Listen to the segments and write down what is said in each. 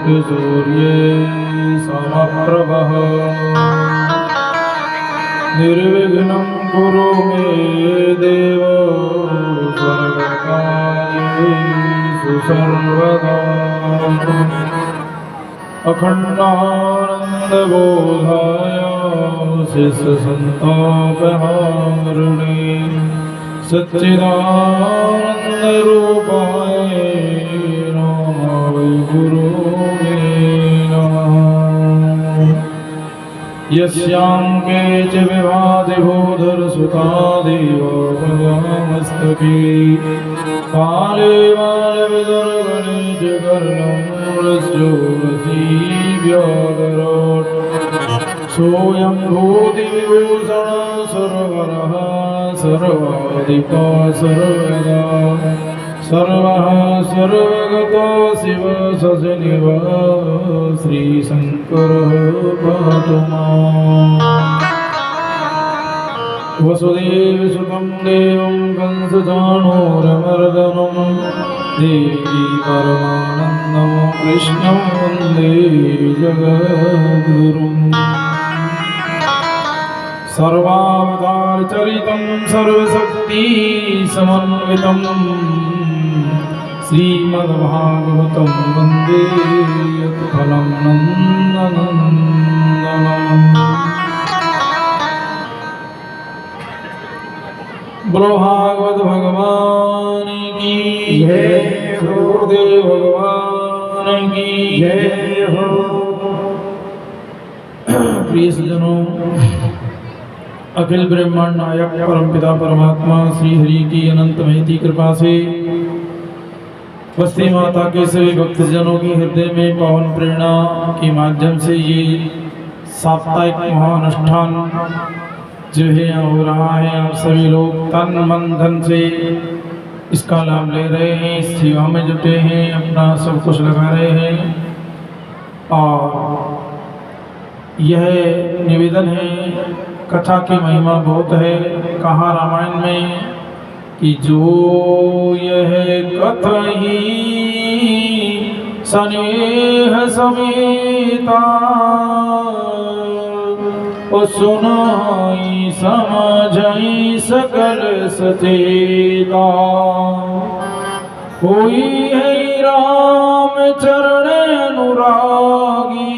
कोटिसूर्ये समप्रभः निर्विघ्नं कुरु मे देव सर्वकार्येषु सर्वदा अखण्डानन्दबोधाय शिष्यसन्तापहारिणे सच्चिदानन्दरूपाय नमः गुरुवे नमः। यस्यांके च विभाति भूधरसुतादेव भगवामस्तके काले बालविदर्भणे च कर्णं रस्योरसी व्याकरोत् सोऽयं भूतिविभूषण सर्वरः सर्वाधिपा सर्वदा सर्वः सर्वगतो शिव सजनिव श्रीशङ्करः पातु माम्। वसुदेवसुतं देवं कंसचाणूरमर्दनं देवी परमानन्दं कृष्णं वन्दे जगद्गुरुम्। सर्वावतारचरितं सर्वशक्तिसमन्वितं श्रीमद्भागवतं वन्दे यत्फलं नन्दनन्दनम्। बोलो भागवत भगवान की जय, गुरुदेव भगवान की जय हो। प्रिय सज्जनों, अखिल ब्रह्मांड नायक परमपिता परमात्मा श्री हरि की अनंत महती कृपा से बस्ती माता के सभी भक्तजनों की हृदय में पावन प्रेरणा के माध्यम से ये साप्ताहिक महानुष्ठान जो है हो रहा है। आप सभी लोग तन मन धन से इसका लाभ ले रहे हैं, इस सेवा में जुटे हैं, अपना सब कुछ लगा रहे हैं। और यह निवेदन है, कथा की महिमा बहुत है। कहा रामायण में कि जो यह कथहि स्नेह समेता ओ सुनाई समझई सकल सचेता। कोई है राम चरण अनुरागी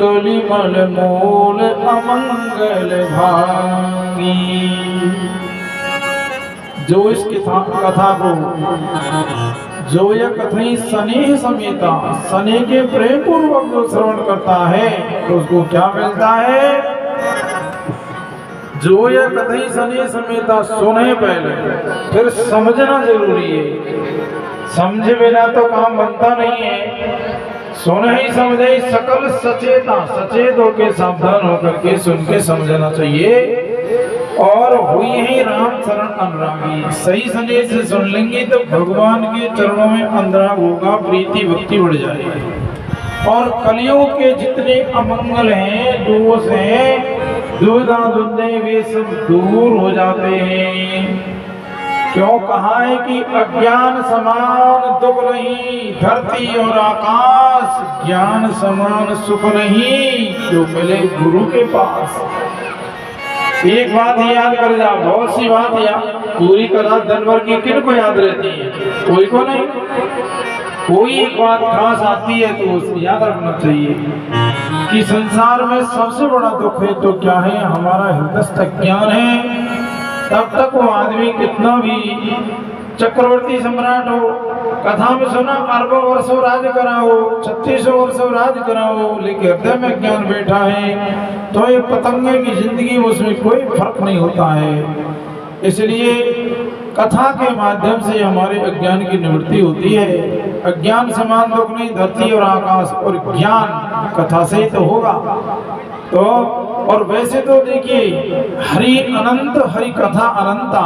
कलिमल मूल अमंगल भागी। जो इस कथा को जो यह कथई स्नेह समेता स्नेह के प्रेम पूर्वक जो श्रवण करता है तो उसको क्या मिलता है? जो यह कथई स्नेह समेता सुने पहले, फिर समझना जरूरी है। समझे बिना तो काम बनता नहीं है। सुने ही समझे सकल सचेता, सचेत होकर सावधान होकर के सुन के समझना चाहिए। और हुई है राम चरण अनुरागी, सही संदेश से सुन लेंगे तो भगवान के चरणों में अनुराग होगा, प्रीति भक्ति बढ़ जाएगी। और कलियुग के जितने अमंगल हैं, दोष हैं, दुविधा द्वंद्व वे सब दूर हो जाते हैं। क्यों कहा है कि अज्ञान समान दुख नहीं, धरती और आकाश ज्ञान समान सुख नहीं, जो मिले गुरु के पास। एक बात याद कर जा, बहुत सी बात याद पूरी कथा दिन भर की किन को याद रहती है? कोई को नहीं। कोई एक बात खास आती है तो उसे याद रखना चाहिए कि संसार में सबसे बड़ा दुख है तो क्या है? हमारा हृदयस्थ ज्ञान है। तब तक वो आदमी कितना भी चक्रवर्ती सम्राट हो, कथा में सुना अरबों वर्षों राज करा हो, 3600 वर्षों राज करा हो, लेकिन हृदय में ज्ञान बैठा है तो ये पतंगे की जिंदगी में उसमें कोई फर्क नहीं होता है। इसलिए कथा के माध्यम से हमारे अज्ञान की निवृत्ति होती है। अज्ञान समान दुख नहीं, धरती और आकाश, और ज्ञान कथा से ही तो होगा। तो और वैसे तो देखिए हरि अनंत, हरि कथा अनंता,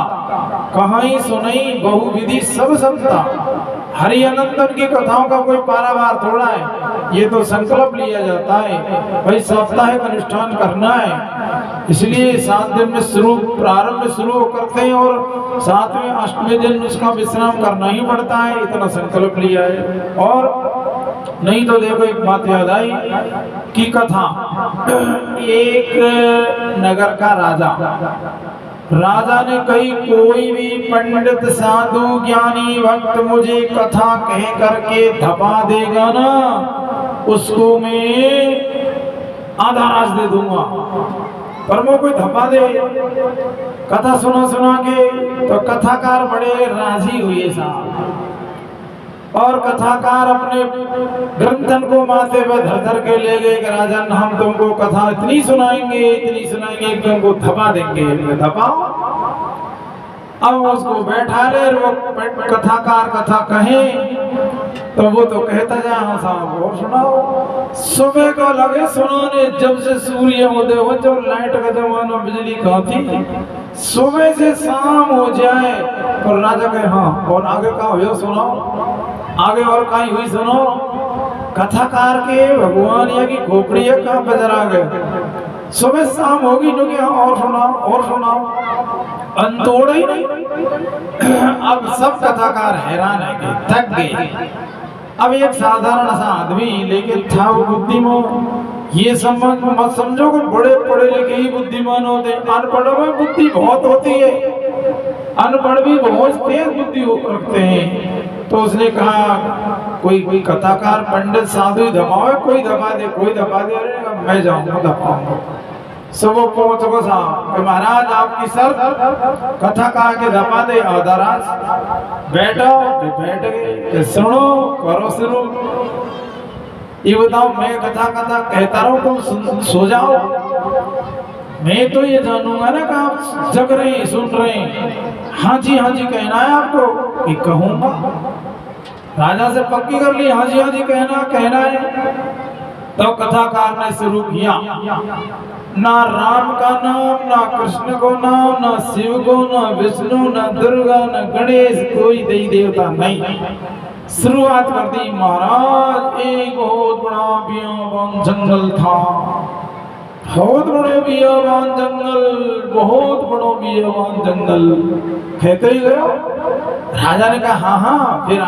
कहाई सुनई बहुविधि सब संता। हरि अनंतन की कथाओं का कोई पारावार थोड़ा है, ये तो संकल्प लिया जाता है भाई साप्ताहिक अनुष्ठान करना है। इसलिए 7 दिन में शुरू, प्रारंभ में शुरू करते हैं और 7वें 8वें दिन उसका विश्राम करना ही पड़ता है, इतना संकल्प लिया है। और नहीं तो देखो एक बात याद आई कि कथा, एक नगर का राजा ने कही कोई भी पंडित साधु ज्ञानी भक्त मुझे कथा कह करके धपा देगा ना, उसको मैं आधा राज दे दूंगा। पर वो कोई धपा दे कथा सुना के, तो कथाकार बड़े राजी हुए साहब, और कथाकार अपने ग्रंथन को माथे पे धर के ले गए कि राजन हम तुमको कथा इतनी सुनाएंगे कि तुमको धपा देंगे। धपाओ। अब उसको बैठा ले, वो कथाकार कथा कहे तो वो तो कहता जा हाँ साहब और सुनाओ। सुबह को लगे सुनाने, जब से सूर्य उदय हो, जब लाइट का जमाना बिजली कहाँ थी, सुबह से शाम हो जाए तो राजा कहे हाँ और आगे का हो सुनाओ, आगे और कहीं हुई सुनो। कथाकार के भगवान या की खोपड़ी कहाँ बजरा गए, सुबह शाम होगी तो क्या और सुनाओ, अंतोड़ ही नहीं। अब सब कथाकार हैरान है, थक गए। अब एक साधारण सा आदमी लेकिन था वो बुद्धिमान। ये समझ मत समझो कि बड़े पढ़े लिखे ही बुद्धिमान होते, अनपढ़ों में बुद्धि बहुत होती है, अनपढ़ भी बहुत तेज बुद्धि रखते हैं। तो उसने कहा कोई कथाकार पंडित साधु धपावे, कोई धपा दे, अरे मैं जाऊंगा धपाऊंगा। सब पहुंचो साहब महाराज आपकी सर कथा कहा के धपा दे, आधाराज बैठो, बैठ गए। सुनो करो शुरू। ये बताओ मैं कथा कहता रहूं तुम सो जाओ, मैं तो ये जानूंगा ना कि आप जग रहे हैं, सुन रहे हैं। हाँ जी कहना है आपको कि कहूंगा। राजा से पक्की कर ली, हाँ जी कहना है। तो कथाकार ने शुरू किया, ना राम का नाम, ना कृष्ण को नाम, ना शिव को, ना विष्णु, ना दुर्गा, ना गणेश, कोई देवी देवता नहीं। शुरुआत कर दी महाराज एक बहुत बड़ा बियाबान जंगल था, बहुत बड़ो बियाबान जंगल। कहते ही गयो। राजा ने कहा हाँ फिर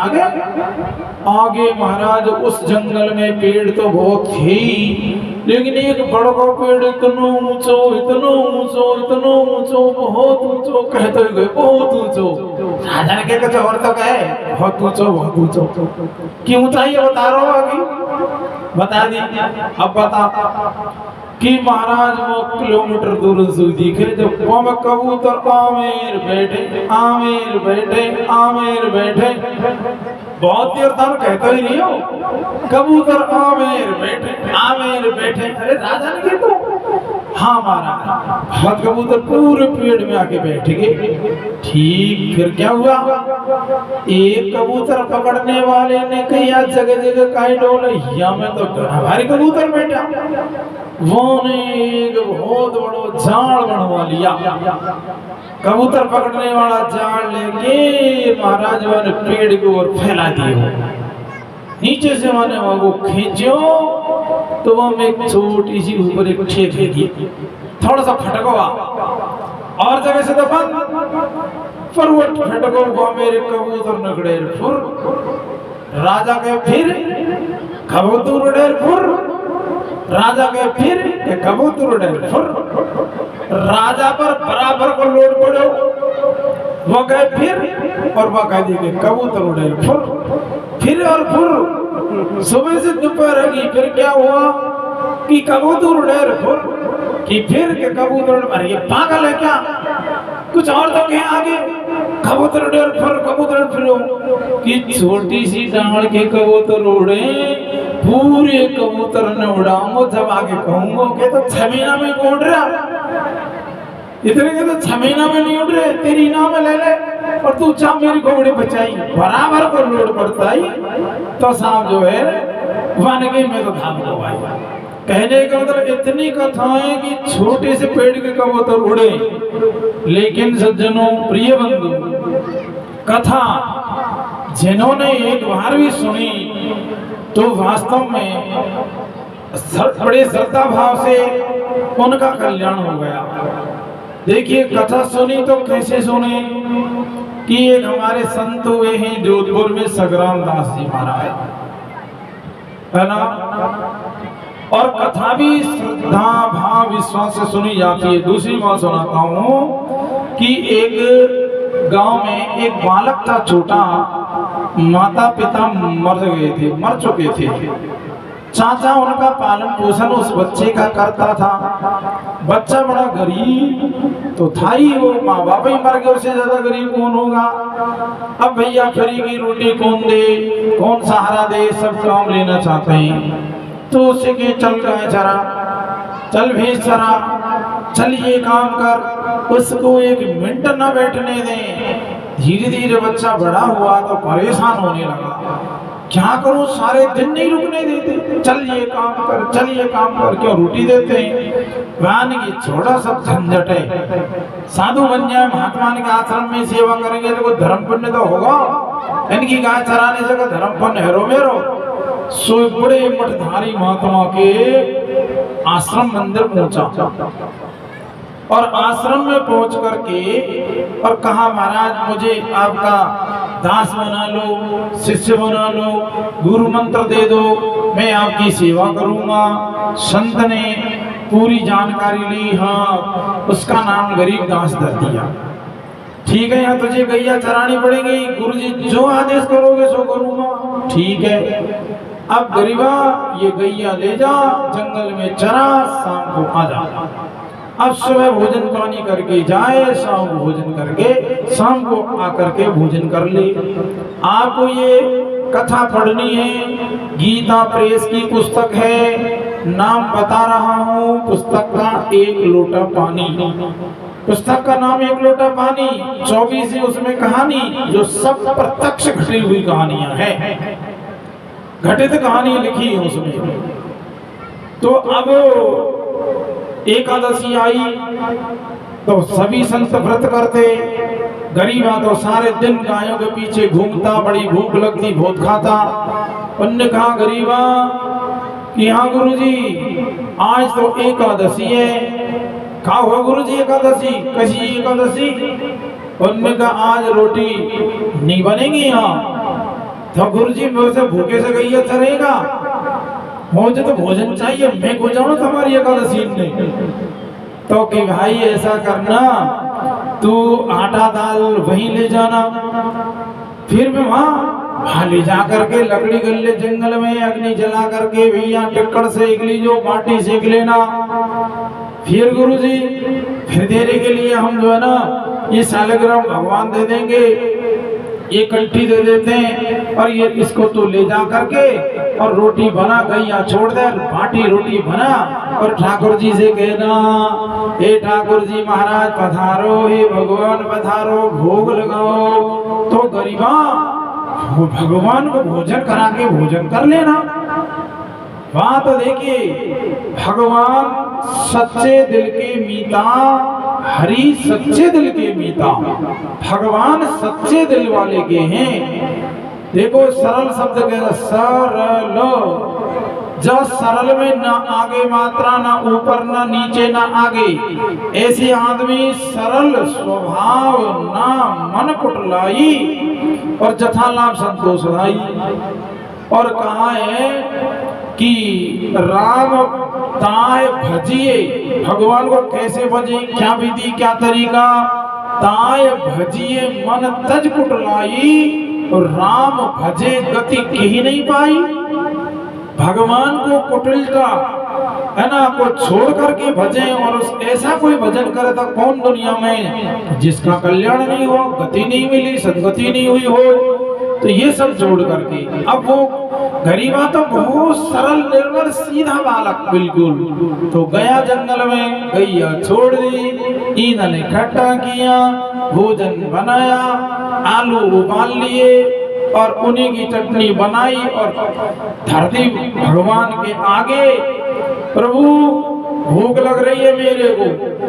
आगे महाराज उस जंगल में पेड़ तो बहुत थे, लेकिन एक बड़ा पेड़ इतना ऊंचो बहुत ऊंचो, कहते गए बहुत ऊंचो। राजा ने कहा कुछ और तो कहे, बहुत ऊंचो की ऊंचाई बता रहा हूँ आगे बता दी। अब बता कि महाराज वो किलोमीटर दूर से दिखे जब कबूतर आमेर बैठे बहुत देर तक कहते ही नहीं हो, कबूतर आमेर बैठे। अरे राजा ने कहा तो हाँ महाराज, बहुत कबूतर पूरे पेड़ में आके बैठ गए। ठीक फिर क्या हुआ, एक कबूतर पकड़ने वाले ने कहा जगह काई डोले, या में तो भारी कबूतर बैठा, वो ने एक बहुत बड़ो झाड़ बनवा लिया। कबूतर पकड़ने वाला झाड़ लेके महाराज ने पेड़ को और फैला दियो। नीचे से माने वो खींचो तो वहां एक छोटी सी ऊपर एक छेद लगी, थोड़ा सा फटका और जगह से तो बंद, पर वो फटको हुआ मेरे कबूतर नगड़े फुर। राजा के फिर कबूतर उड़े फुर, राजा के फिर कबूतर उड़े फुर। राजा पर बराबर को लोड पड़ो, वो गए फिर और वो कह दिए कबूतर उड़े फुर, फिर और फुर। सुबह से दोपहर होगी, फिर क्या हुआ कि कबूतर उड़े फुर कि फिर के कबूतर। अरे ये पागल है क्या, कुछ और तो कहें आगे। कबूतर उड़े कबूतर फिरो कि छोटी सी डांड के कबूतर उड़े, पूरे कबूतर ने उड़ाऊंगा। जब आगे कहूंगा के तो 6 महीना में उड़ रहा, इतने के तो 6 महीना में नहीं उड़ रहे, तेरी नाम ले ले और तू चाह मेरी घोड़े बचाई, बराबर को लोड पड़ता ही तो साहब जो है वानगी में तो धाम को भाई। कहने का मतलब इतनी कथाएं कि छोटे से पेड़ के कबूतर उड़े। लेकिन सज्जनों प्रिय बंधु, कथा जिन्होंने एक बार भी सुनी तो वास्तव में बड़े श्रद्धा भाव से उनका कल्याण हो गया। देखिए कथा सुनी तो कैसे सुने कि एक हमारे संत हुए हैं जोधपुर में सग्राम दास जी महाराज। है ना। और कथा भी श्रद्धा भाव विश्वास से सुनी जाती है। दूसरी बात सुनाता हूँ कि एक गांव में एक बालक था छोटा, माता पिता मर चुके थे। चाचा उनका पालन पोषण उस बच्चे का करता था। बच्चा बड़ा गरीब तो था ही, वो माँ बाप ही मर गए, उससे ज्यादा गरीब कौन होगा। अब भैया फ्री की रोटी कौन दे, कौन सहारा दे, सब काम लेना चाहते हैं। तो उससे के चल गए चरा, चल भेज चरा, चल ये काम कर, उसको एक मिनट न बैठने दें। धीरे धीरे बच्चा बड़ा हुआ तो परेशान होने लगा, क्या करूं, सारे दिन नहीं रुकने देते, चल ये काम कर, चल ये काम कर, क्यों रोटी देते हैं। वान की छोड़ा सब झंझट है, साधु बन जाए, महात्मा के आश्रम में सेवा करेंगे तो कोई धर्म पुण्य तो होगा, इनकी गाय चराने से कोई धर्म पुण्य हेरो मेरो। सो बड़े मठधारी महात्मा के आश्रम मंदिर पहुंचा और आश्रम में पहुंच करके और कहा, महाराज मुझे आपका दास बना लो, शिष्य बना लो, गुरु मंत्र दे दो, मैं आपकी सेवा करूंगा। संत ने पूरी जानकारी ली। हाँ, उसका नाम गरीबदास धर दिया। ठीक है, यहाँ तुझे गैया चरानी पड़ेगी, गुरुजी जो आदेश करोगे सो करूंगा। ठीक है, अब गरीबा ये गैया ले जा, जंगल में चरा, शाम को आ जा। अब सुबह भोजन पानी करके जाए, शाम को भोजन करके, शाम को आकर के भोजन कर ले। आपको ये कथा पढ़नी है, गीता प्रेस की पुस्तक है, नाम बता रहा हूँ पुस्तक का, एक लोटा पानी। पुस्तक का नाम एक लोटा पानी। 24 उसमें कहानी जो सब प्रत्यक्ष घटी हुई कहानियां हैं, घटित कहानी लिखी है उसमें। तो अब एकादशी आई तो सभी संत व्रत करते। गरीबा तो सारे दिन गायों के पीछे घूमता, बड़ी भूख लगती, बहुत खाता। उनने कहा गरीबा कि हाँ गुरुजी आज तो एकादशी है। कहा हुआ गुरुजी एकादशी, कैसी एकादशी? उनने कहा आज रोटी नहीं बनेगी यहाँ। तो गुरुजी मेरे से भूखे से गैया चरेगा, मुझे तो भोजन चाहिए, मैं को जाऊँ तुम्हारी एकादशी में। तो कि भाई ऐसा करना, तू आटा दाल वहीं ले जाना, फिर मैं वहाँ ले जा करके लकड़ी गले जंगल में अग्नि जला करके भैया टिक्कड़ सेक लीजो, बाटी सेक लेना। फिर गुरुजी फिर देने के लिए हम जो है ना ये सालग्राम भगवान दे देंगे, ये कल्टी दे देते हैं, और ये इसको तो ले जा करके और रोटी बना, गैया छोड़ दे, बाटी रोटी बना और ठाकुर जी से कहना, हे ठाकुर जी महाराज पधारो, हे भगवान पधारो, भोग लगाओ। तो गरीबा भगवान को भोजन करा के भोजन कर लेना। बात देखिए, भगवान सच्चे दिल के मीता, हरि सच्चे दिल के मीता। भगवान सच्चे दिल वाले के हैं। देखो सरल शब्द कहना, सरल, जो सरल में ना आगे मात्रा, ना ऊपर ना नीचे ना आगे, ऐसे आदमी सरल स्वभाव, ना मन कुटलाई और जथा लाभ संतोष लाई। और कहा है कि राम ताय भजिए, भगवान को कैसे भजे, क्या विधि क्या तरीका? ताय भजिए मन तज कुटलाई, और राम भजे गति कही नहीं पाई। भगवान को कुटिलता है ना, को छोड़ करके भजे, और उस ऐसा कोई भजन करे तो कौन दुनिया में जिसका कल्याण नहीं हो, गति नहीं मिली, सदगति नहीं हुई हो। तो ये सब जोड़ करके अब वो गरीबा तो बहुत सरल निर्मल सीधा बालक बिल्कुल, तो गया जंगल में, गैया छोड़ दी, ईंधन इकट्ठा किया, भोजन बनाया, आलू उबाल लिए और उन्हीं की चटनी बनाई और धरती भगवान के आगे, प्रभु भूख लग रही है मेरे को,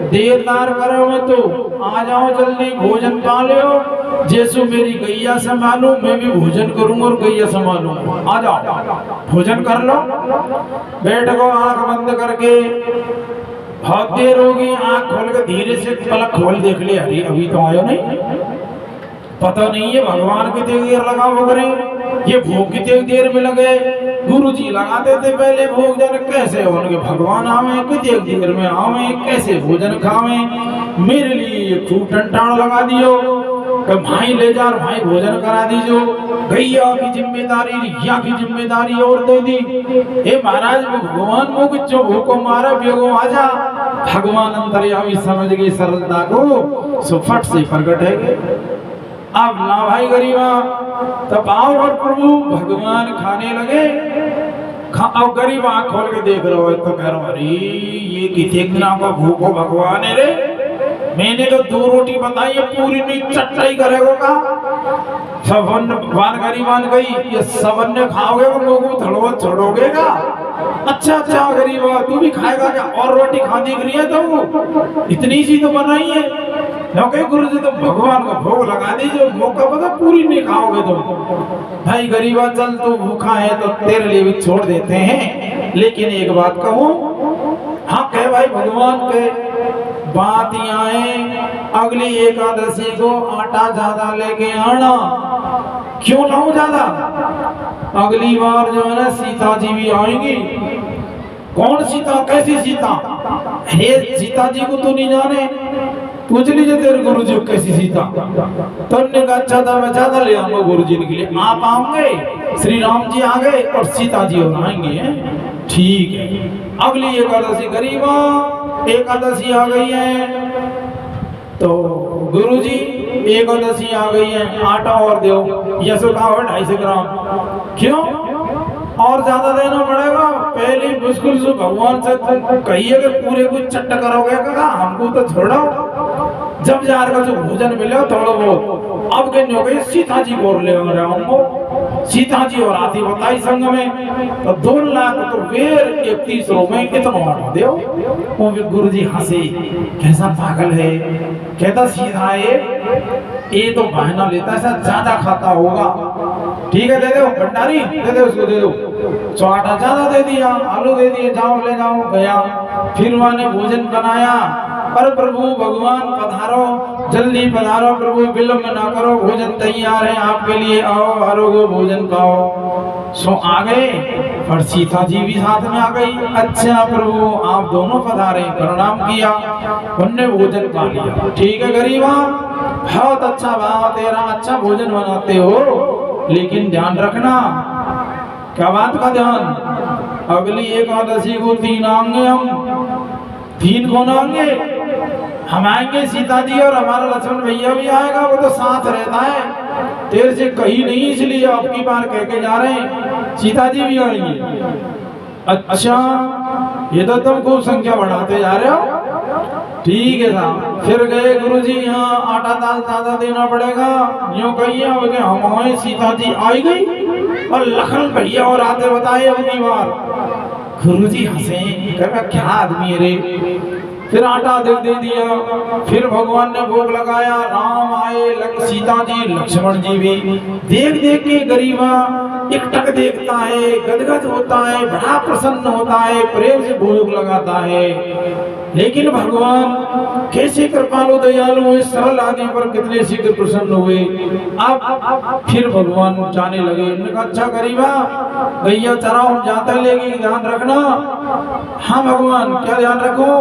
देर दार करो मत, तो आ जाओ जल्दी भोजन पा लो, जैसो मेरी गैया संभालू मैं भी भोजन करूंगा और गैया संभालू, आ जाओ भोजन कर लो। बैठ गो आंख बंद करके, बहुत देर होगी, आंख खोल के धीरे से पलक खोल देख ले, अरे अभी तो आयो नहीं, पता नहीं है भगवान कितनी देर लगा वो करे, ये भूख कितनी देर में लगे। गुरु जी लगाते थे पहले भोजन, कैसे उनके भगवान आवे, कितने देर में आवे, कैसे भोजन खावे। मेरे लिए खूब टंटाण लगा दियो कि भाई ले जा, भाई भोजन करा दीजो। गैया की जिम्मेदारी, रिया की जिम्मेदारी और दे दी। हे महाराज भगवान को जो भूखो मारा बेगो आजा। भगवान अंतर्यामी समझ गए सरलता को, सो फट से प्रकट है। अब ना भाई गरीबा, तब आओ और प्रभु भगवान खाने लगे। अब गरीब आंख खोल के देख रहे हो तो कह रहा अरे ये कितने दिनों का भूखो भगवान है रे। मैंने तो 2 रोटी बताई है, पूरी नहीं चट्टाई करेगा का। सबन गरीबान गई, ये सबन ने खाओगे तो लोगों थड़ो छोड़ोगे का। अच्छा गरीबा तू भी खाएगा क्या, और रोटी खाने के लिए तो इतनी सी तो बनाई है। क्योंकि गुरु जी तो भगवान को भोग लगा दीजिए, मौका पता पूरी नहीं खाओगे तो। भाई गरीबा चल तू भूखा है तो तेरे लिए भी छोड़ देते हैं, लेकिन एक बात कहूं, हाँ कह भाई भगवान के बात आए, अगली एकादशी को आटा ज्यादा लेके आना। क्यों लाऊं ज्यादा, अगली बार जो है ना सीता जी भी आएंगी। कौन सीता, कैसी सीता? हे सीता जी को तू नहीं जाने, पूछ लीजिए तेरे गुरु जी कैसी सीता। तुमने कहा अच्छा था मैं ज्यादा ले आऊंगा गुरु जी के लिए। आप आएंगे, श्री राम जी आ गए और सीता जी और आएंगे, ठीक है। अगली एकादशी गरीबा एकादशी आ गई है, तो गुरु जी एकादशी आ गई है, आटा और दो। यसो का 250 ग्राम। क्यों और ज्यादा देना पड़ेगा? पहले मुश्किल से भगवान से कहिए कि पूरे कुछ चट्टा करोगे का, हमको तो छोड़ो। जब जार का जो भोजन मिले थोड़ा बहुत। अब कहने हो गई सीता जी बोल ले हमको, सीता जी और आती बताई संग में तो 2 लाख तो वेर 31 में कितना आटा दो। वो गुरु जी हंसे, कैसा पागल है, कहता सीधा है ये तो बहाना लेता है, ज्यादा खाता होगा। ठीक है दे दो भंडारी, दे दो उसको दे दो। तो आटा ज्यादा दे दिया, आलू दे दिए, जाओ ले जाओ। गया फिर वहां ने भोजन बनाया। पर प्रभु भगवान पधारो, जल्दी पधारो प्रभु, विलंब ना करो, भोजन तैयार है आपके लिए, आओ आरोग्य भोजन खाओ। सो आ गए, पर सीता जी भी साथ में आ गई। अच्छा प्रभु आप दोनों पधारे, प्रणाम किया, उनने भोजन खा लिया। ठीक है गरीबा, बहुत अच्छा भाव तेरा, अच्छा भोजन बनाते हो, लेकिन ध्यान रखना। क्या बात का ध्यान? अगली एकादशी को 3 आएंगे हम, 3 कौन आएंगे? हम आएंगे, सीता जी और हमारा लक्ष्मण भैया भी आएगा, वो तो साथ रहता है, तेरे से कहीं नहीं, इसलिए आपकी बार कह के जा रहे हैं सीता जी भी आएंगे। अच्छा ये तो तुम खूब संख्या बढ़ाते जा रहे हो, ठीक है साहब। फिर गए गुरु जी, यहाँ आटा दाल ज्यादा देना पड़ेगा, यूँ कहिए हम आए, सीता जी आई गई और लखन भैया और आते बताए अगली बार। गुरु जी हंसे, क्या आदमी है रे। फिर आटा दे दिया, फिर भगवान ने भोग लगाया, राम आए, सीता जी लक्ष्मण जी भी। देख देख के गरीबा एकटक देखता है, गदगद होता है, बड़ा प्रसन्न होता है, प्रेम से भोग लगाता है। लेकिन भगवान कैसे कृपालु दयालु हुए, सरल आदमी पर कितने शीघ्र प्रसन्न हुए। अब फिर भगवान जाने लगे। उन्होंने कहा अच्छा गरीबा गैया चराओ, हम जाते लेंगे, ध्यान रखना। हाँ भगवान क्या ध्यान रखो?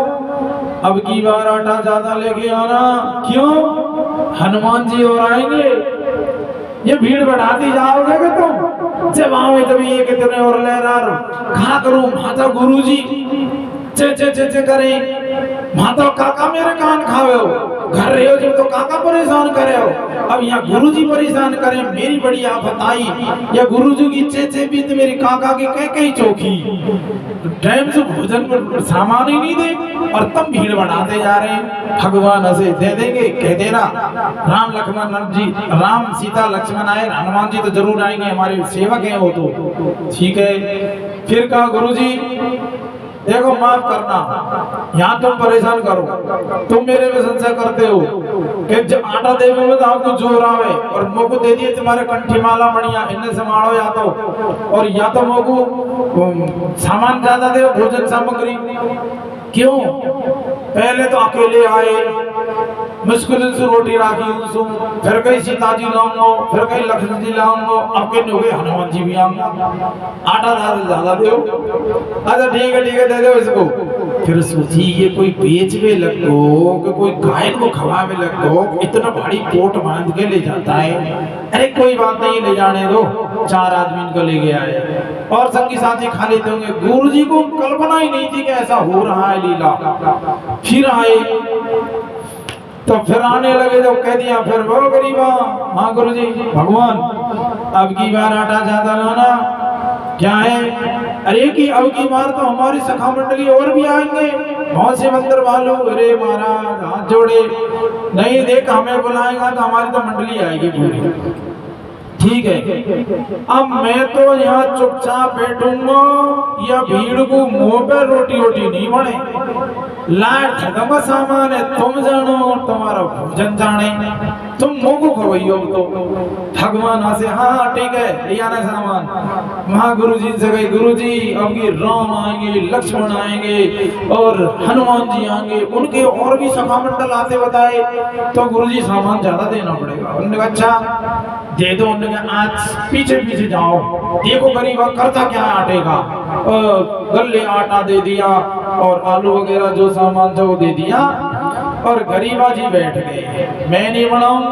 अब की बार आटा ज्यादा लेके आना। क्यों? हनुमान जी और आएंगे, ये भीड़ बढ़ाती जाओगे कि तुम? जब आओगे तभी एक इतने और लहरा कहा करूं माता गुरु जी चे चे चे चे करें, माता काका मेरे कान खावे हो, घर रहे हो जब तो काका परेशान करे हो, अब यहाँ गुरु जी परेशान करें, मेरी बड़ी आफत आई। या गुरु जी की चे चे भी तो मेरी काका की कह कहीं चौकी, टाइम से भोजन पर सामान ही नहीं दे और तब भीड़ बढ़ाते जा रहे हैं। भगवान ऐसे दे देंगे, कह देना राम लक्ष्मण जी, राम सीता लक्ष्मण आए, हनुमान जी तो जरूर आएंगे, हमारे सेवक हैं वो तो, ठीक है। फिर कहा गुरु जी देखो माफ करना, यहाँ तुम परेशान करो, तुम मेरे में संशय करते हो कि जब आटा देवे में तो आपको जोर आवे और मोको दे दिए तुम्हारे कंठी माला मणिया, इन्हें संभालो या तो, और या तो मोको सामान ज्यादा दे, भोजन सामग्री। क्यों? पहले तो अकेले आए, मुश्किल से रोटी राखी उसो, फिर कहीं सीता जी लाऊंगा, फिर कहीं लक्ष्मण जी लाऊंगा, अब कहने हो गए हनुमान जी भी आऊंगा, आटा दाल ज्यादा दो, अच्छा ठीक है दे दो इसको। फिर सोची ये कोई बेचवे लगो कि कोई गाय को खवावे लगो, इतना भारी कोट बांध के ले जाता है। अरे कोई बात नहीं, ले जाने दो। 4 आदमी इनको ले गया है और संगी साथी खा लेते होंगे। गुरुजी को कल्पना ही नहीं थी कि ऐसा हो रहा है लीला। फिर आए तो फिर आने लगे तो कह दिया फिर वो गरीबा, हाँ गुरुजी भगवान अब की बार आटा ज्यादा लाना। क्या है? अरे कि अब की बार तो हमारी सखा मंडली और भी आएंगे, बहुत से मंदिर वालों। अरे महाराज हाथ जोड़े, नहीं देख हमें बुलाएगा तो हमारी तो मंडली आएगी पूरी। ठीक है, अब मैं तो यहाँ चुपचाप बैठूंगा या भीड़ को मुंह पे रोटी रोटी नहीं बने। लाड खत्म सामान है, तुम जानो और तुम्हारा भोजन जाने, तुम मुंह को खवैयो। तो भगवान हंसे, हाँ ठीक है ले आना सामान। वहां गुरुजी से गए, गुरुजी अब ये राम आएंगे, लक्ष्मण आएंगे और हनुमान जी आएंगे, उनके और भी सखा मंडल आते बताए, तो गुरुजी सामान ज्यादा देना पड़ेगा। उन्होंने कहा अच्छा दे दो। उन्होंने कहा आज पीछे पीछे जाओ, देखो गरीब करता क्या आटे का। गले आटा दे दिया और आलू वगैरह जो सामान था वो दे दिया और गरीबा जी बैठ गए, मैं नहीं बनाऊंगा।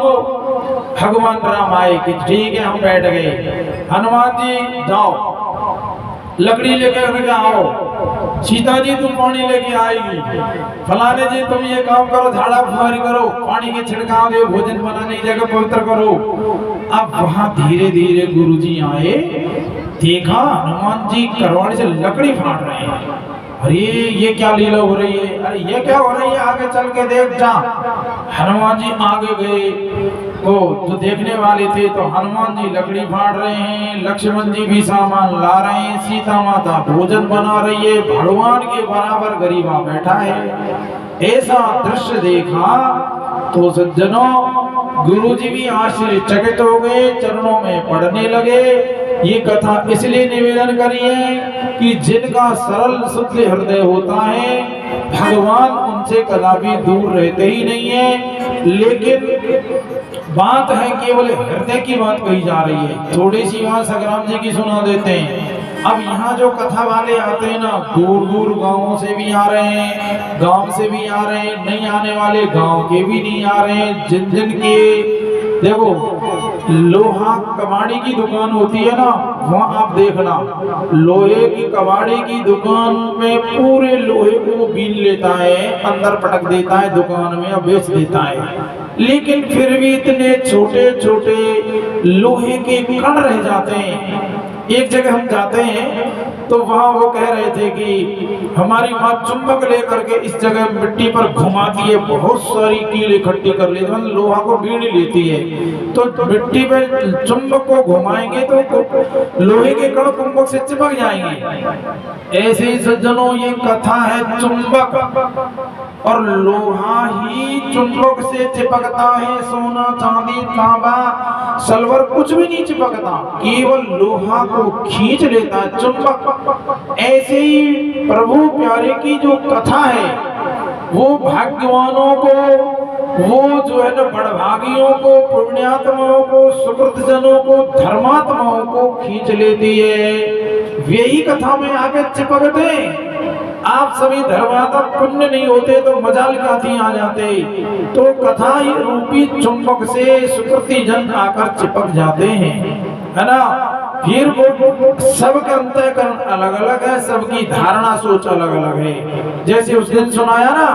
भगवान राम आए कि ठीक है हम बैठ गए। हनुमान जी जाओ लकड़ी लेकर आओ, सीता जी तुम पानी लेके आएगी, फलाने जी तुम ये काम करो, झाड़ा फुहारी करो, पानी के छिड़काव दो, भोजन बनाने की जगह पवित्र करो। अब वहां धीरे धीरे गुरुजी आए, देखा हनुमान जी करवाने से लकड़ी फाड़ रहे हैं। अरे ये क्या लीला हो रही है, अरे ये क्या हो रही है, आगे चल के देख जा। हनुमान जी आगे गए तो जो देखने वाले थे तो हनुमान जी लकड़ी फाड़ रहे हैं, लक्ष्मण जी भी सामान ला रहे हैं, सीता माता भोजन बना रही है, भगवान के बराबर गरीबा बैठा है। ऐसा दृश्य देखा तो सज्जनों गुरुजी भी आश्चर्यचकित हो गए, चरणों में पढ़ने लगे। ये कथा इसलिए निवेदन करी है कि जिनका सरल शुद्ध हृदय होता है भगवान उनसे कदापि दूर रहते ही नहीं है। लेकिन बात है केवल हृदय की बात कही जा रही है। थोड़ी सी वहां संग्राम जी की सुना देते हैं। अब यहाँ जो कथा वाले आते हैं ना, दूर दूर गांवों से भी आ रहे हैं, गांव से भी आ रहे हैं, नहीं आने वाले गांव के भी नहीं आ रहे हैं। जिन जिन के देखो लोहा कबाड़ी की दुकान होती है ना, वहाँ आप देखना लोहे की कबाड़ी की दुकान में पूरे लोहे को बीन लेता है, अंदर पटक देता है दुकान में और बेच देता है। लेकिन फिर भी इतने छोटे छोटे लोहे के कण रह जाते हैं। एक जगह हम जाते हैं तो वहाँ वो कह रहे थे कि हमारी माँ चुंबक लेकर के इस जगह मिट्टी पर घुमाती है, बहुत सारी कील इकट्ठी कर लेती है, लोहा को बीन लेती है। तो मिट्टी पर चुंबक को घुमाएंगे तो लोहे के कण चुंबक से चिपक जाएंगे। ऐसे ही सज्जनों ये कथा है चुंबक, और लोहा ही चुंबक से चिपकता है, सोना चांदी तांबा सल्वर कुछ भी नहीं चिपकता, केवल लोहा को खींच लेता है चुंबक। ऐसे ही प्रभु प्यारे की जो कथा है वो भाग्यवानों को, वो जो है ना बड़भागियों को, पुण्यात्माओं को, सुकृत जनों को, धर्मात्माओं को खींच लेती है। यही कथा में आगे चिपकते हैं। आप सभी धर्मात्मा पुण्य नहीं होते तो मजाल क्या थी आ जाते, तो कथा ही रूपी चुंबक से सुकृति जन आकर चिपक जाते हैं, है ना। फिर वो सबके अंतःकरण अलग अलग है, सबकी धारणा सोच अलग अलग है। जैसे उस दिन सुनाया ना,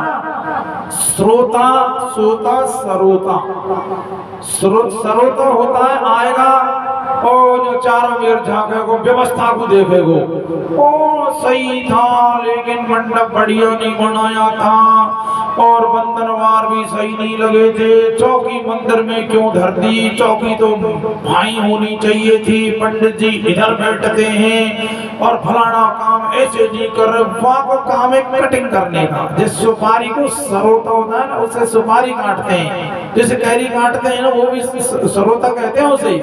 श्रोता सोता सरोता। सरोता होता है आएगा और जो चारों मेर झांकेगो, व्यवस्था को देखेगो, ओ सही था लेकिन मंडप बढ़िया नहीं बनाया था और बंधनवार भी सही नहीं लगे थे, चौकी मंदिर में क्यों धर दी, चौकी तो भाई होनी चाहिए थी, पंडित जी इधर बैठते हैं और फलाना काम ऐसे नहीं कर रहे। वहाँ को काम है कटिंग करने का। जिस सुपारी को सरोता होता है ना उससे सुपारी काटते हैं, जैसे कैरी काटते हैं ना वो भी सरोता कहते हैं उसे,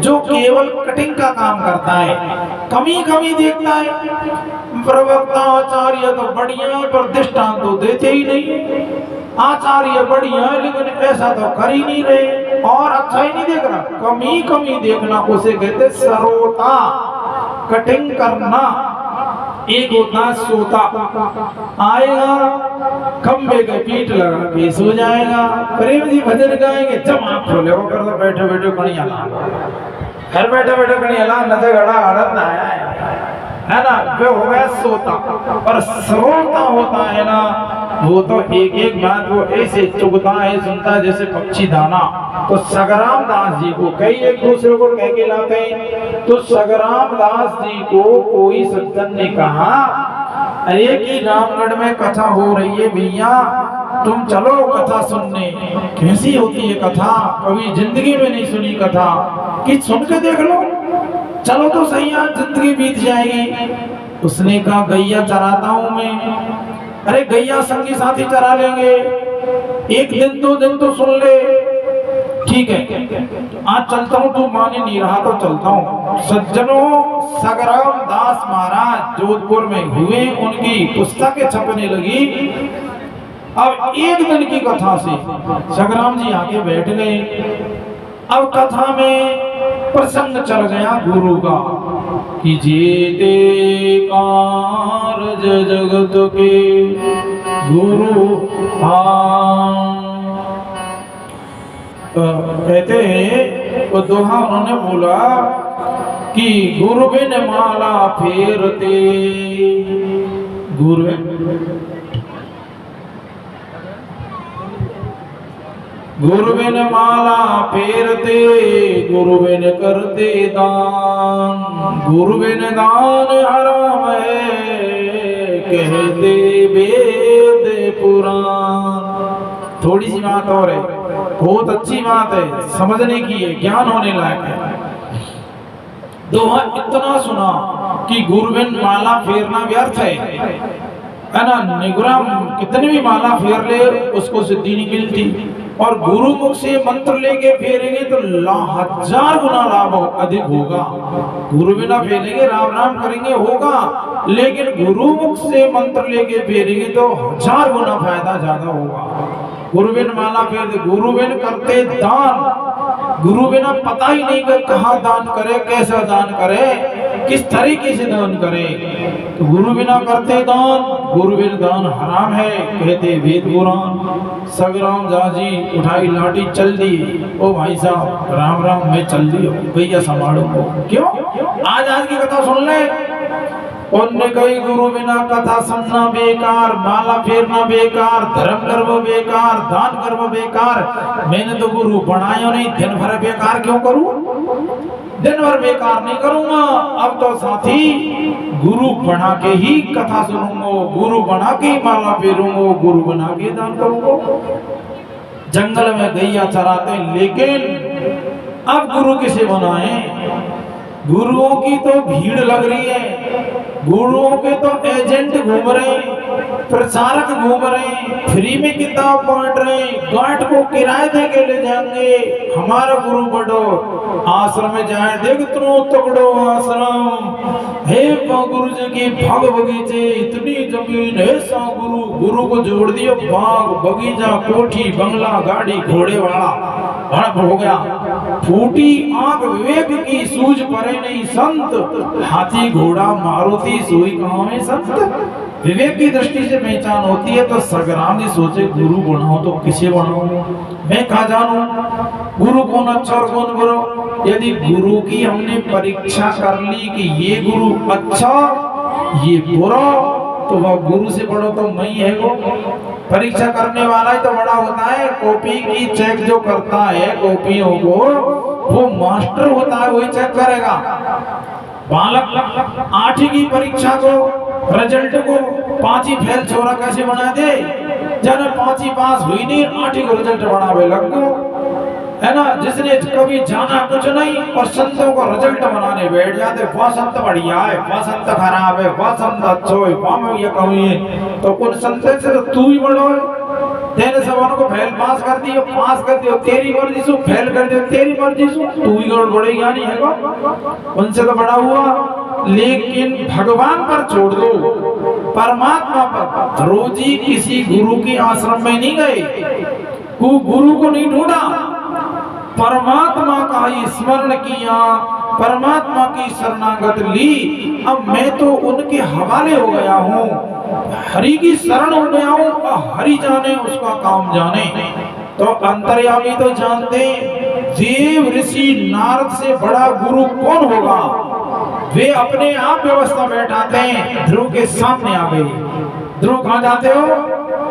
जो केवल कटिंग का काम करता है, कमी कमी देखता है। प्रवक्ता आचार्य तो बढ़िया पर दृष्टांत तो देते ही नहीं। आचार्य बढ़िया है लेकिन ऐसा तो कर ही नहीं रहे और अच्छा ही नहीं देख रहा, कमी कमी देखना उसे कहते सरोता, कटिंग करना। एक होता सोता, आएगा खंबे के पीठ लगा के सो जाएगा। प्रेम जी भजन गाएंगे, जब आप खोले वो कर दो बैठे बैठे कणिया ला, घर बैठे बैठे कणिया ला, न झगड़ा आड़त ना आया है ना, वो हो गया सोता। और श्रोता होता है ना, वो तो एक एक बात वो ऐसे चुगता है, सुनता है जैसे पक्षी दाना। तो सगराम दास जी को कई एक दूसरे को कह के लाते हैं। तो सगराम दास जी को कोई सज्जन ने कहा, अरे कि रामगढ़ में कथा हो रही है भैया, तुम चलो कथा सुनने। कैसी होती है कथा, कभी जिंदगी में नहीं सुनी कथा, कि सुन के देख लो, चलो तो सही, आज जिंदगी बीत जाएगी। उसने कहा गैया चराता हूं मैं। अरे गैया संगी साथी चरा लेंगे, एक दिन दो दिन तो सुन ले, ठीक है आज चलता हूं, तू माने नहीं रहा तो चलता हूं। सज्जनों, सगराम दास महाराज जोधपुर में हुए, उनकी पुस्तकें छपने लगी। अब एक दिन की कथा से सगराम जी आके बैठ गए। अब कथा में प्रसंग चल गया गुरु का, कि जेते कारज जगत के गुरु कहते हैं। वो दोहा उन्होंने बोला कि गुरु बिन माला फेरते, गुरु बिन माला फेरते, गुरु बिन करते दान, गुरु बिन दान हराम है, कहते वेद पुराण। थोड़ी सी बात और है, बहुत अच्छी बात है, समझने की है, ज्ञान होने लायक है। दोहा इतना सुना कि गुरु बिन माला फेरना व्यर्थ है ना, निगुराम कितनी भी माला फेर ले उसको सिद्धि नहीं मिलती। और गुरु मुख से मंत्र लेके फेरेंगे तो 1000 गुना लाभ अधिक होगा। गुरु बिना फेरेंगे, राम राम करेंगे होगा, लेकिन गुरु मुख से मंत्र लेके फेरेंगे तो 1000 गुना फायदा ज्यादा होगा। गुरु बिन माला फेर, गुरु बिन करते दान, गुरु बिना पता ही नहीं कि कहाँ दान करे, कैसा दान करे, किस तरीके से दान करे। तो गुरु बिना करते दान, गुरु बिन दान हराम है, कहते वेद पुराण। सगराम जी उठाई लाठी चल दी, ओ भाई साहब राम राम मैं चल दी, भैया संभालो। क्यों? आज की कथा सुन ले। उनने कही गुरु बिना कथा सुनना बेकार, माला फेरना बेकार, धर्म कर्म बेकार, दान कर्म बेकार। मैंने तो गुरु बनाया नहीं, दिन भर बेकार क्यों करूं? दिन भर बेकार नहीं करूंगा। अब तो साथी गुरु बना के ही कथा सुनूंगा, गुरु बना के ही माला फेरूंगा, गुरु बना के दान करूंगा। जंगल में गैया चराते, लेकिन अब गुरु किसे बनाए? गुरुओं की तो भीड़ लग रही है, गुरुओं के तो एजेंट घूम रहे, प्रचारक घूम रहे, फ्री में किताब बांट रहे, गांठ को किराए दे के ले जाएंगे। हमारा गुरु बड़ो आश्रम में जाए, देख इतनो तगड़ो आश्रम हे गुरु जी की बाग बगीचे, इतनी जमीन है सा गुरु, गुरु को जोड़ दियो बाग बगीचा, कोठी बंगला, गाड़ी घोड़े वाला भड़प हो गया। फूटी आंख विवेक की, सूझ परे नहीं संत, हाथी घोड़ा मारुति सोई कहाँ में संत। विवेक की दृष्टि से पहचान होती है। तो सगराम जी सोचे गुरु बनाओ तो किसे बनाओ, मैं कहा जानू गुरु कौन अच्छा और कौन बुरा। यदि गुरु की हमने परीक्षा कर ली कि ये गुरु अच्छा ये बुरा, तो वह गुरु से बड़ो तो मैं है। वो परीक्षा करने वाला ही तो बड़ा होता है, कॉपी की चेक जो करता है कॉपियों को, वो मास्टर होता है, वही चेक करेगा। बालक 8वीं की परीक्षा को रिजल्ट को 5 फेल छोरा कैसे बना दे, जब 5 पास हुई नहीं 8वीं को रिजल्ट बनावे लगो, है ना। जिसने कभी जाना कुछ नहीं और संतों को रिजल्ट बनाने बैठ जाते, वह संत बढ़िया है, वह संत खराब है, वह संत अच्छा है, वह में ये कमी है। तो उन संत से तो तू ही बड़ो है। तेरे सवालों को फेल पास कर दियो, पास कर दियो तेरी मर्जी से, फेल कर दियो तेरी मर्जी से, तू ही गड़बड़े ज्ञान नहीं है, उनसे तो बड़ा हुआ। लेकिन भगवान पर छोड़ दो, परमात्मा पर। ध्रुव जी किसी गुरु के आश्रम में नहीं गए, गुरु को नहीं ढूंढा, परमात्मा का ही स्मरण किया, परमात्मा की शरणागत ली। अब मैं तो उनके हवाले हो गया हूँ, हरि की शरण हो गया हूँ, हरि जाने उसका काम जाने। तो अंतर्यामी तो जानते, देव ऋषि नारद से बड़ा गुरु कौन होगा? वे अपने आप व्यवस्था बैठाते हैं। ध्रुव के सामने आ गए, ध्रुव कहाँ जाते हो?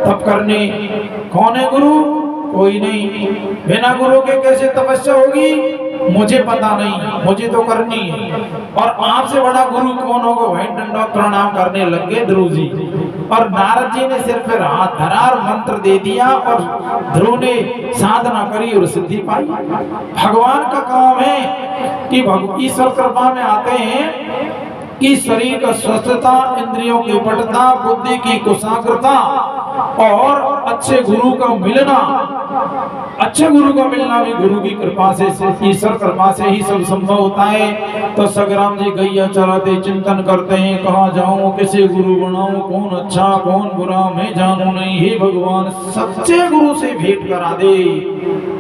तप करने। कौन है गुरु? कोई नहीं। बिना गुरु के कैसे तपस्या होगी? मुझे पता नहीं, मुझे तो करनी है। और आपसे बड़ा गुरु कौन होगा? वही दंडवत प्रणाम करने लग गए ध्रुव जी। और नारद जी ने सिर पर हाथ धरा और मंत्र दे दिया, और ध्रुव ने साधना करी और सिद्धि पाई। भगवान का काम है कि ईश्वर कृपा में आते हैं कि शरीर का स्वस्थता, इंद्रियों की पटता, बुद्धि की कुशाग्रता और अच्छे गुरु का मिलना, अच्छे गुरु का मिलना भी गुरु की कृपा से, ईश्वर कृपा से ही सब संभव होता है। तो सगराम जी गैया चराते चिंतन करते हैं, कहाँ जाऊं, किसे गुरु बनाऊं, कौन अच्छा कौन बुरा मैं जानू नहीं। हे भगवान सच्चे गुरु से भेंट करा दे।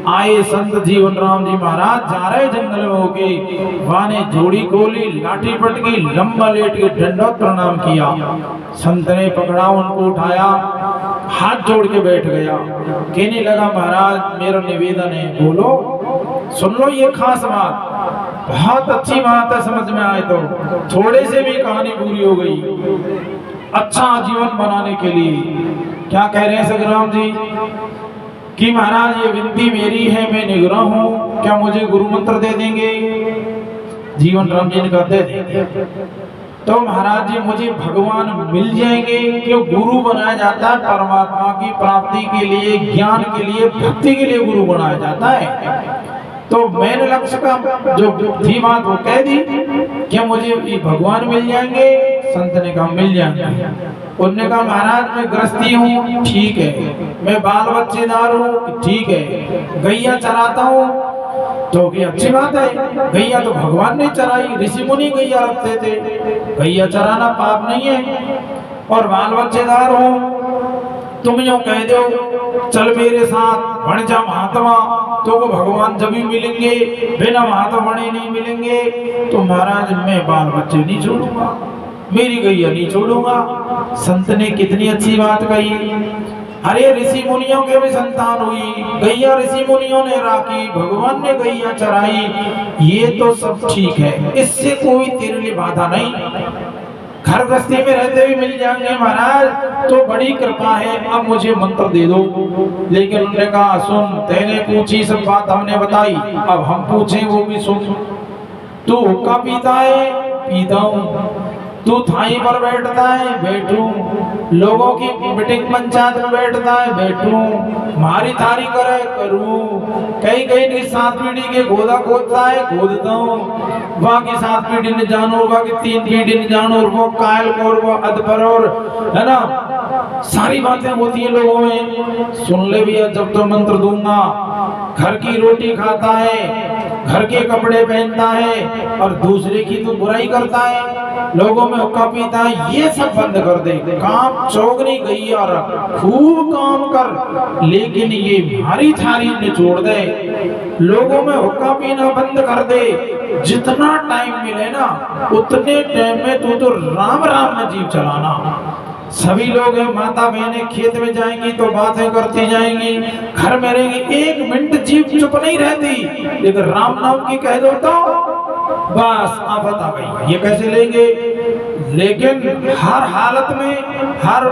आए संत जीवन राम जी महाराज, जा रहे जंगल में होके, वाने जोड़ी खोली, लाठी पटकी, लंबा लेट के दंडवत प्रणाम किया। संत ने पकड़ा, उनको उठाया, हाथ जोड़ के बैठ गया। कहने लगा महाराज मेरा निवेदन है, बोलो, सुन लो ये खास बात, बहुत अच्छी बात है, समझ में आए तो थोड़े से भी कहानी पूरी हो गई अच्छा जीवन बनाने के लिए। क्या कह रहे हैं सगराम जी कि महाराज ये विनती मेरी है, मैं निगरान हूँ, क्या मुझे गुरु मंत्र दे देंगे? जीवन राम जी ने कहा दे देंगे। तो महाराज जी मुझे भगवान मिल जाएंगे, क्यों गुरु बनाया जाता है परमात्मा की प्राप्ति के लिए, ज्ञान के लिए, भक्ति के लिए गुरु बनाया जाता है। तो मैंने लक्ष्य का जो थी बात वो कह दी, क्या मुझे भगवान मिल जाएंगे? संत ने कहा मिल जाएंगे। उन्होंने कहा महाराज मैं गृहस्थी हूँ, ठीक है, मैं बाल बच्चेदार हूँ, ठीक है, गैया चराता हूँ, तो ये अच्छी बात है। गैया तो भगवान ने चराई, ऋषि मुनि गैया रखते थे, गैया चराना पाप नहीं है। और बाल बच्चेदार हो, तुम यूं कह दो चल मेरे साथ बन जा महात्मा, तो वो भगवान जब भी मिलेंगे, बिना महात्मा बने नहीं मिलेंगे। तो महाराज मैं बाल बच्चे नहीं छोड़ूंगा, मेरी गैया नहीं छोड़ूंगा। संत ने कितनी अच्छी बात कही। अरे ऋषि मुनियों के भी संतान हुई, गैया ऋषि मुनियों ने राखी, भगवान ने गैया चराई, ये तो सब ठीक है, इससे कोई तेरे लिए बाधा नहीं। घर गृहस्थी में रहते हुए मिल जाएंगे महाराज, तो बड़ी कृपा है, अब मुझे मंत्र दे दो। लेकिन उन्होंने कहा सुन, तेने पूछी सब बात हमने बताई, अब हम पूछें वो भी सुन। तू हुक्का पीता है? पीता हूँ। तू थाई पर बैठता है? बैठूं। लोगों की मीटिंग पंचायत में बैठता है? बैठूं। मारी थारी करे? करूं। कई की 7 पीढ़ी के गोदा खोदता है? खोदता हूं। बाकी 7 पीढ़ी ने जानो, बाकी 3 पीढ़ी ने जानो, वो कायल को और वो अदपर और है ना, सारी बातें होती है लोगों में। सुन ले भैया, जब तो मंत्र दूंगा, घर की रोटी खाता है, घर के कपड़े पहनता है और दूसरे की तो बुराई करता है, लोगों में हुक्का पीता है, ये सब बंद कर दे। काम चौगनी गई और खूब काम कर, लेकिन ये भारी थारी निचोड़ दे। लोगों में हुक्का पीना बंद कर दे। जितना टाइम मिले ना उतने टाइम में तू तो राम राम में जीव चलाना। सभी लोग हैं, माता बहनें खेत में जाएंगी तो बातें करती जाएंगी, घर में रहेंगी, 1 मिनट जीव चुप नहीं रहती, लेकिन राम नाम की कह दो तो बस आफत आ गई। ये कैसे लेंगे? लेकिन हर हालत में, हर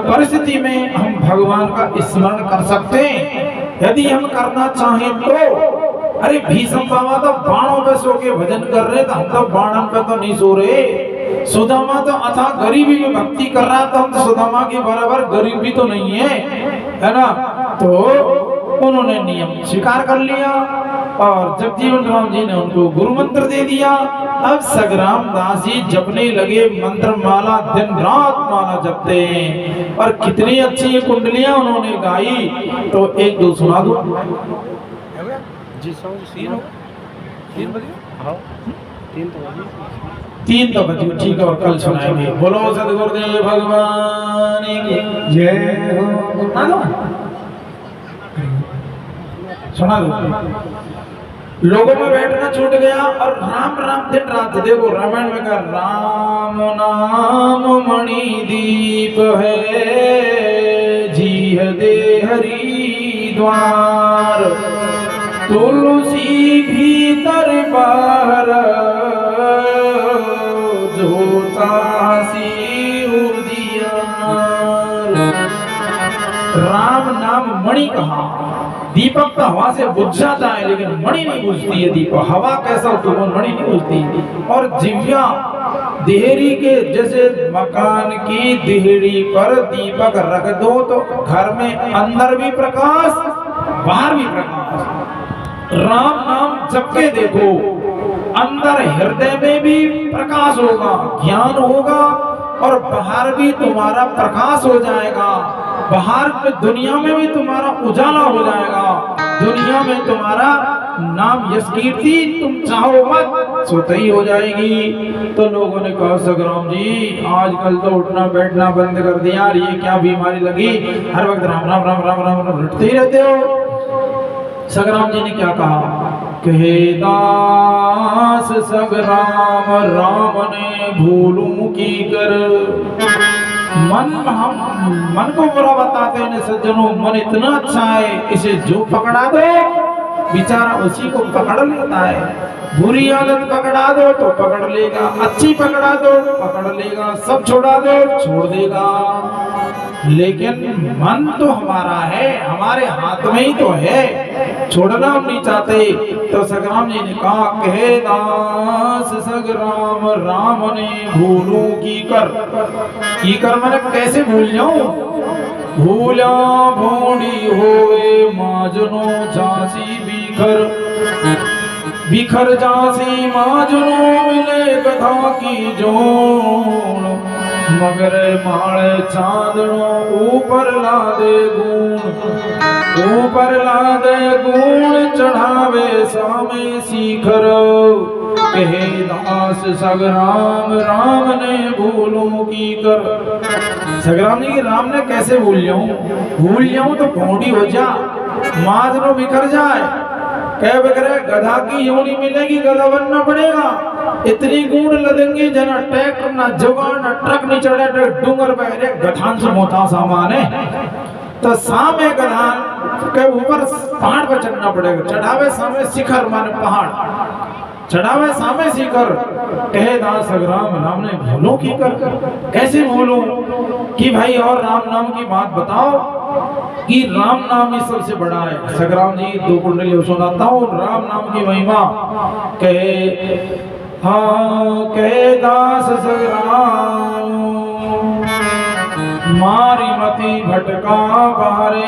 परिस्थिति में हम भगवान का स्मरण कर सकते हैं यदि हम करना चाहें तो। अरे भीष्म बाबा तो बाणों पे सो के भजन कर रहे थे, हम तो बाणों पे तो नहीं सो रहे। सुदामा तो अथा गरीबी में भक्ति कर रहा था, हम तो सुदामा के बराबर गरीब भी तो नहीं है ना। तो उन्होंने नियम स्वीकार कर लिया और जगजीवन राम जी ने उनको गुरु मंत्र दे दिया। अब सगराम दास जी जपने लगे मंत्र माला, दिन रात माला जपते हैं और कितनी अच्छी कुंडलियां उन्होंने गाई। तो 1-2 सुना दो जी। 3 बजे हाँ 3 तो 3 तो बची, ठीक है, और कल सुनाएंगे। बोलो सदगुरुदेव भगवान की जय हो। सुना दो, सुना दो। लोगों में बैठना छूट गया और राम राम दिन रात। देखो रामायण में कहा राम नाम मणि दीप है, जी दे हरि द्वार, तुलसी भीतर बाहर, जो तासी उजियार। राम नाम मणि कहा। दीपक तो हवा से बुझ जाता है लेकिन मणि नहीं बुझती है। दीपक हवा कैसा हो तो वो मणि नहीं बुझती। और जिव्या देहरी के जैसे मकान की देहरी पर दीपक रख दो तो घर में अंदर भी प्रकाश बाहर भी प्रकाश। राम नाम जप के देखो, अंदर हृदय में भी प्रकाश होगा, ज्ञान होगा और बाहर भी तुम्हारा प्रकाश हो जाएगा। बाहर में दुनिया में भी तुम्हारा उजाला हो जाएगा। दुनिया में तुम्हारा नाम यश कीर्ति तुम चाहो मत स्वतः ही हो जाएगी। तो लोगों ने कहा संग्राम जी आजकल तो उठना बैठना बंद कर दिया, ये क्या बीमारी लगी, हर वक्त राम राम राम राम राम राम रटते ही रहते हो। संग्राम जी ने क्या कहा, कहे दास संग्राम राम ने भूलूं की कर। मन को बुरा बताते हैं सज्जनों, मन इतना अच्छा है, इसे जो पकड़ा दो बेचारा उसी को पकड़ लेता है। बुरी आदत पकड़ा दो तो पकड़ लेगा, अच्छी पकड़ा दो पकड़ लेगा, सब छोड़ा दो छोड़ देगा। लेकिन मन तो हमारा है, हमारे हाथ में ही तो है, छोड़ना हम नहीं चाहते। तो संग्राम जी ने कहा कहे दास संग्राम राम ने भूलूं की कर मैंने कैसे भूल जाऊं। भूला भोड़ी होए माजनो झांसी बिखर झांसी माजनो मिले कथा की जोड़। मगर माल चांदनो ऊपर ला दे गुण चढ़ावे सामे सीखर। कहे दास संग्राम राम ने भूलूं की कर। संग्राम जी राम ने कैसे भूल जाऊं तो भोंडी हो जा, माजनो बिखर जाए। कह बिखरे गधा की योनी मिलेगी, गधा बनना पड़ेगा। इतनी गुण लदेंगे जना ट्रैक्टर ना जुगाड़ ना ट्रक नहीं चढ़े, डूंगर पे गठान से मोटा सामान है। तो सामे गधान के ऊपर पहाड़ पर चढ़ना पड़ेगा। चढ़ावे सामे शिखर माने पहाड़, चढ़ावे सामे शिखर। कहे दास संग्राम राम ने भूलूं की कर। कैसे भूलूं कि भाई और राम नाम की बात बताओ कि राम नाम ही सबसे बड़ा है। संग्राम जी 2 कुंडली सुनाता हूँ राम नाम की महिमा। कहे हाँ कहे दास संग्राम मारी मति भटका बारे।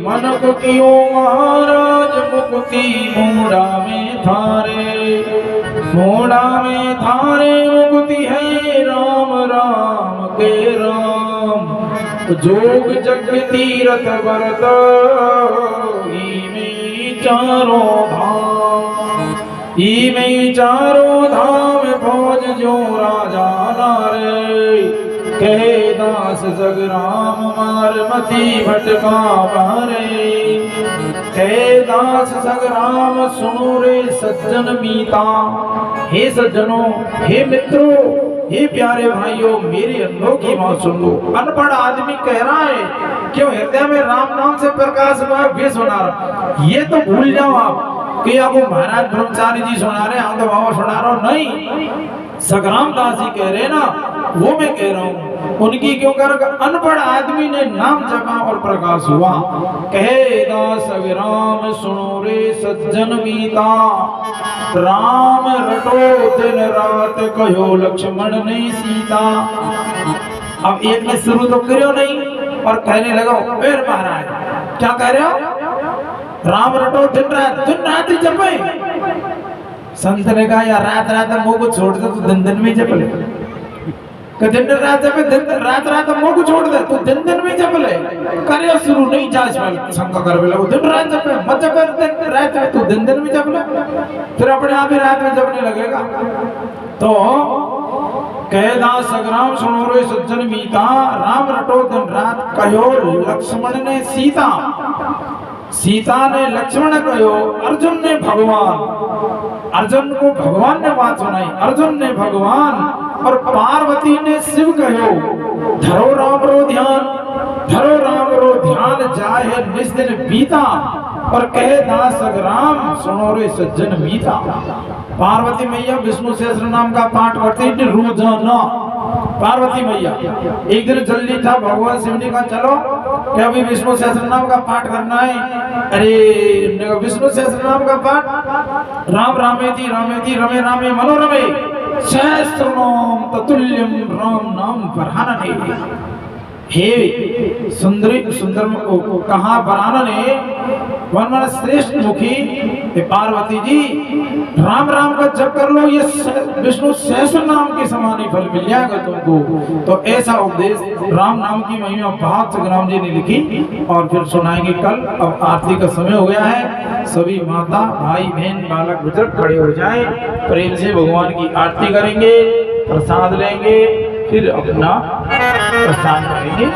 मन को कियो महाराज मुक्ति मूड़ा में थारे मुक्ति है राम राम के राम। जोग जग तीरथ भरत चारों धाम फौज जो राजा नारे। कहे दास संग्राम मार मति भटका बारे। कहे दास संग्राम सुनो रे सज्जन मीता। हे सज्जनों, हे मित्रों, हे प्यारे भाइयों, मेरी अनोखी बात सुन लो। अनपढ़ आदमी कह रहा है क्यों हृदय में राम नाम से प्रकाश हुआ वे सुना रहा। ये तो भूल जाओ आप कि आपको महाराज ब्रह्मचारी जी सुना रहे, हम तो बाबा सुना रहा हूं, नहीं। संग्राम दास जी कह रहे ना, वो मैं कह रहा हूं। उनकी क्यों कर अनपढ़ आदमी ने नाम जपा और प्रकाश हुआ। कहे दास संग्राम सुनो रे सज्जन गीता। राम रटो दिन रात कहो लक्ष्मण ने सीता। अब एक ने शुरू तो करो नहीं और कहने लगा फिर महाराज क्या कह रहे हो, राम रटो दिन रात ही जपे। संत ने कहा यार रात रात मुंह को छोड़ दे तो दिन दिन में जप ले। दिन रात जपे, रात रात मुंह को छोड़ दे तो दिन दिन में जप ले। करे शुरू नहीं जांच में शंका कर लगो दिन रात जपे मत जपे, दिन रात तो दिन दिन में जप ले, फिर अपने आप ही रात में जपने लगेगा। तो कह दास सग्राम सुनो रे सज्जन मीता, राम रटो दिन रात कहो लक्ष्मण ने सीता। सीता ने लक्ष्मण कहो, अर्जुन ने भगवान। अर्जुन को भगवान ने बात सुनाई, अर्जुन ने भगवान। और पार्वती ने शिव कहो, धरो राम रो ध्यान, धरो राम रो ध्यान जाए निज दिन बीता। और कहे दास सग्राम सुनो रे सज्जन मीता। पार्वती मैया विष्णु सहस्त्र नाम का पाठ करते हैं रोजाना। पार्वती मैया एक दिन जल्दी था, भगवान शिव ने कहा चलो क्या अभी विष्णु सहस्त्र नाम का पाठ करना है। अरे विष्णु सहस्त्र नाम का पाठ, राम रामेति रामेति रमे रामे मनोरमे सहस्त्र नाम ततुल्यम राम नाम बरहानने। हे सुंदरी सुंदर को कहा बराना ने वन श्रेष्ठ मुखी पार्वती जी, राम राम का जप कर लो, ये विष्णु सहस्त्र नाम के समान ही फल मिल जाएगा तुमको। तो ऐसा उपदेश राम नाम की महिमा बहुत सग्राम जी ने लिखी और फिर सुनाएंगे कल। अब आरती का समय हो गया है, सभी माता भाई बहन बालक बुजुर्ग खड़े हो जाएं, प्रेम से भगवान की आरती करेंगे, प्रसाद लेंगे, फिर अपना प्रस्थान करेंगे।